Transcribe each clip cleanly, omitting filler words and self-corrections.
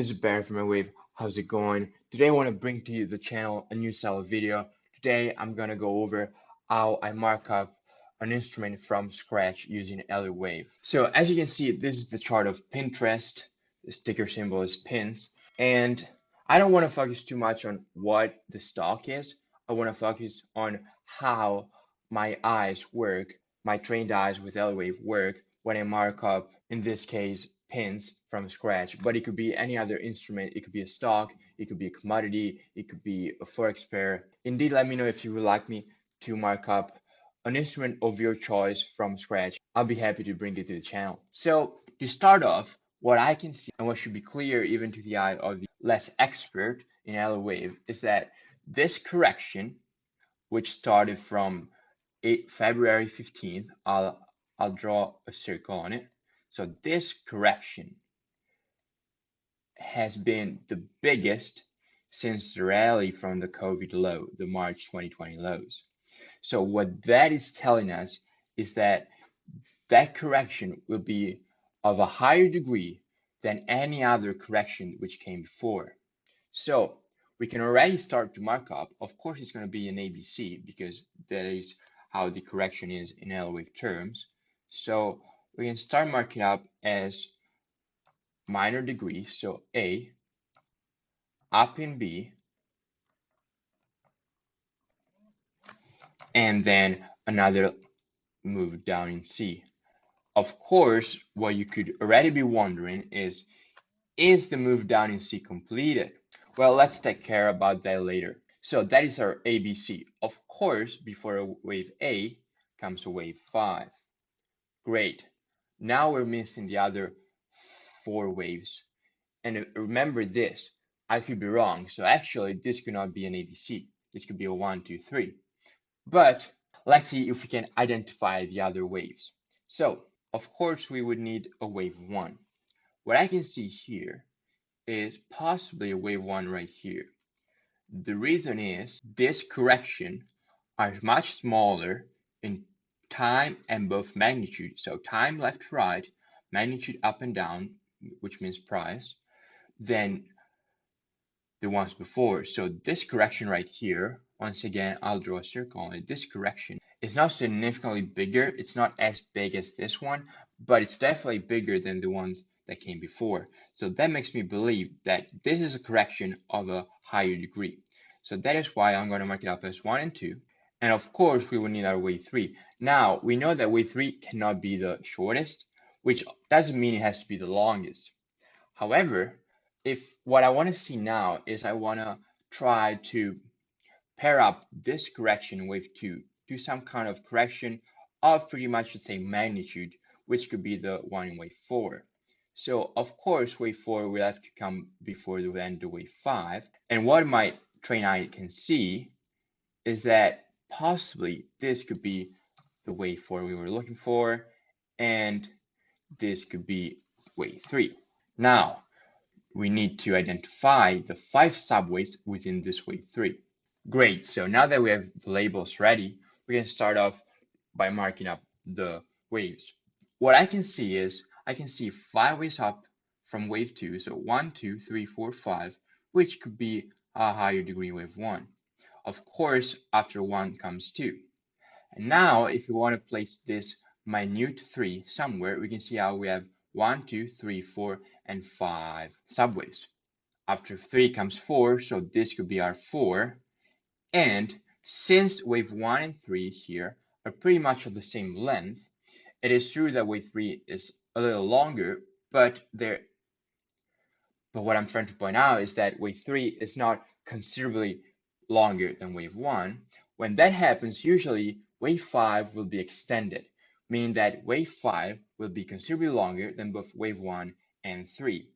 This is Barry from Elliott Wave. How's it going? Today I want to bring to you the channel a new style of video. Today I'm gonna go over how I mark up an instrument from scratch using Elliott Wave. So as you can see, this is the chart of Pinterest. The sticker symbol is pins, and I don't want to focus too much on what the stock is. I want to focus on how my eyes work, my trained eyes with Elliott Wave work when I mark up, in this case, pins from scratch. But it could be any other instrument. It could be a stock, it could be a commodity, it could be a forex pair. Indeed, let me know if you would like me to mark up an instrument of your choice from scratch. I'll be happy to bring it to the channel. So to start off, what I can see and what should be clear even to the eye of the less expert in Elliott Wave is that this correction, which started from February 15th, I'll draw a circle on it. So this correction has been the biggest since the rally from the COVID low, the March 2020 lows. So what that is telling us is that that correction will be of a higher degree than any other correction which came before. So we can already start to mark up. Of course, it's going to be an ABC because that is how the correction is in Elliott Wave terms. So we can start marking up as minor degrees. So A, up in B, and then another move down in C. Of course, what you could already be wondering is the move down in C completed? Well, let's take care about that later. So that is our ABC. Of course, before a wave A comes a wave 5. Great. Now we're missing the other 4 waves. And remember this, I could be wrong. So actually, this could not be an ABC. This could be a 1, 2, 3. But let's see if we can identify the other waves. So, of course, we would need a wave 1. What I can see here is possibly a wave 1 right here. The reason is this correction are much smaller in time and both magnitude. So time left to right, magnitude up and down, which means price, than the ones before. So this correction right here, once again, I'll draw a circle on it. This correction is not significantly bigger. It's not as big as this one, but it's definitely bigger than the ones that came before. So that makes me believe that this is a correction of a higher degree. So that is why I'm going to mark it up as 1 and 2. And of course, we will need our wave 3. Now, we know that wave 3 cannot be the shortest, which doesn't mean it has to be the longest. However, if what I want to see now is I want to try to pair up this correction wave 2 to some kind of correction of pretty much the same magnitude, which could be the one in wave 4. So of course, wave 4 will have to come before the end of wave 5. And what my trained eye can see is that possibly this could be the wave 4 we were looking for, and this could be wave 3. Now, we need to identify the 5 subwaves within this wave 3. Great, so now that we have the labels ready, we can start off by marking up the waves. What I can see is, I can see 5 waves up from wave 2, so 1, 2, 3, 4, 5, which could be a higher degree wave 1. Of course, after 1 comes 2. And now, if we want to place this minute 3 somewhere, we can see how we have 1, 2, 3, 4, and 5 subwaves. After 3 comes 4, so this could be our 4. And since wave 1 and 3 here are pretty much of the same length, it is true that wave 3 is a little longer, but what I'm trying to point out is that wave 3 is not considerably longer than wave 1. When that happens, usually wave 5 will be extended, meaning that wave 5 will be considerably longer than both wave 1 and 3.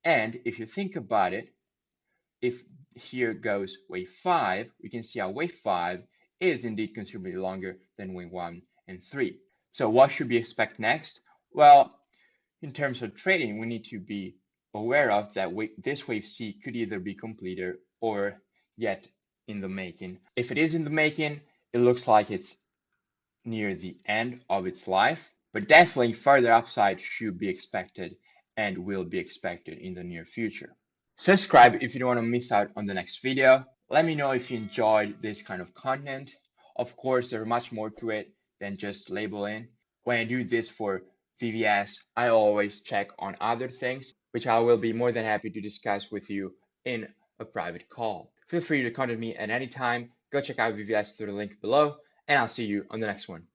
And if you think about it, if here goes wave 5, we can see how wave 5 is indeed considerably longer than wave 1 and 3. So what should we expect next? Well, in terms of trading, we need to be aware of that this wave C could either be completed or yet in the making. If it is in the making, it looks like it's near the end of its life, but definitely further upside should be expected and will be expected in the near future. Subscribe if you don't want to miss out on the next video. Let me know if you enjoyed this kind of content. Of course, there's much more to it than just labeling. When I do this for VVS, I always check on other things, which I will be more than happy to discuss with you in a private call. Feel free to contact me at any time. Go check out VVS through the link below, and I'll see you on the next one.